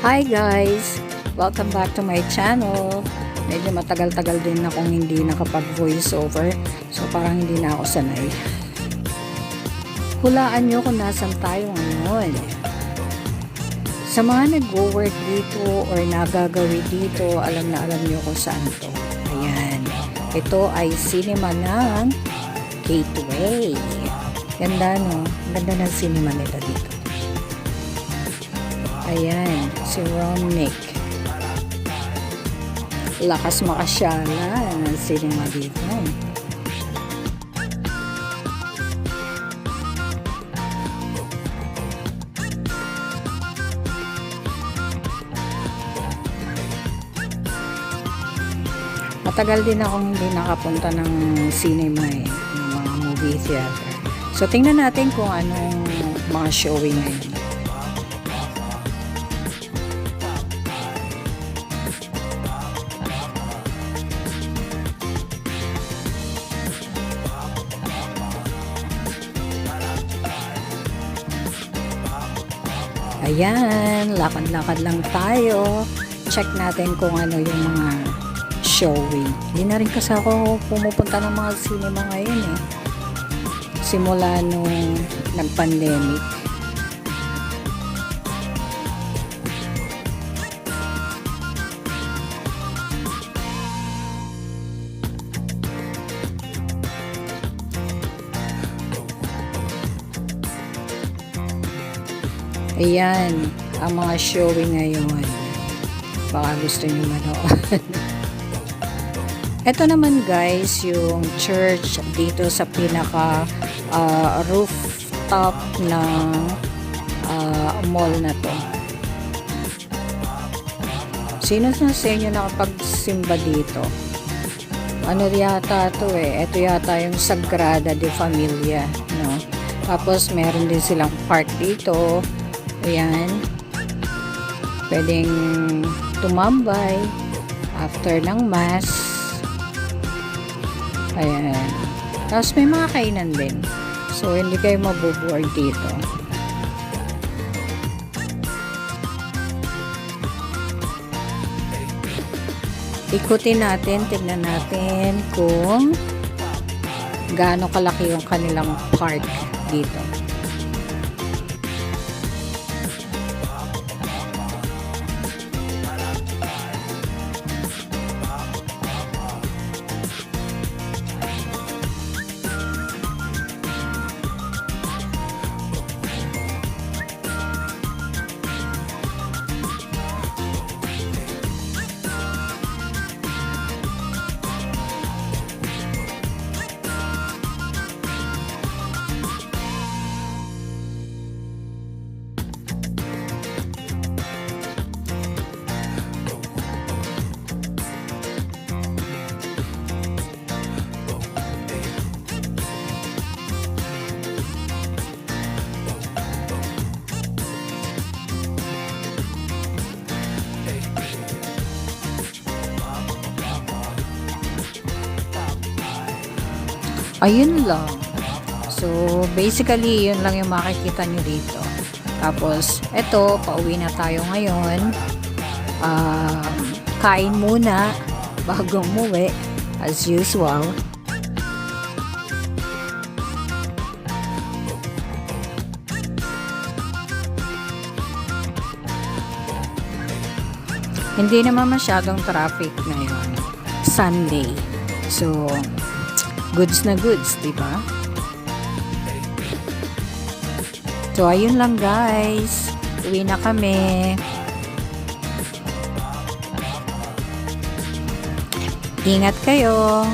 Hi guys! Welcome back to my channel. Medyo matagal-tagal din akong hindi nakapag-voice over. So parang hindi na ako sanay. Hulaan nyo kung nasan tayo ngayon. Sa mga nag-work dito or nagagawi dito, alam na alam nyo kung saan to. Ayan. Ito ay cinema ng Gateway. Ganda no? Ganda ng cinema nila dito. Ayan, si Romnick. Lakas makasyala ng cinema dito. Matagal din akong hindi nakapunta ng cinema ng mga movie theater. So, tingnan natin kung anong mga showing ngayon. Ayan, lakad-lakad lang tayo. Check natin kung ano yung mga showing. Hindi na rin kasi ako pumupunta ng mga cinema ngayon eh. Simula nung nag-pandemic. Ayan, ang mga showing ngayon. Baka gusto nyo manood. Ito naman guys, yung church dito sa pinaka rooftop ng mall na to. Sino sa inyo nakapagsimba dito? Ano yata to eh? Ito yata yung Sagrada de Familia, no? Tapos meron din silang park dito. Ayan. Pwedeng tumambay after ng mass. Ayan. Tapos may mga kainan din. So, hindi kayo mabuboard dito. Ikutin natin, tignan natin kung gaano kalaki yung kanilang park dito. Ayun lang. So, basically, yun lang yung makikita nyo dito. Tapos, eto, pauwi na tayo ngayon. Kain muna bago umuwi, as usual. Hindi naman masyadong traffic ngayon. Sunday. So, goods na goods, diba? So, ayun lang guys. Uwi na kami. Ingat kayo.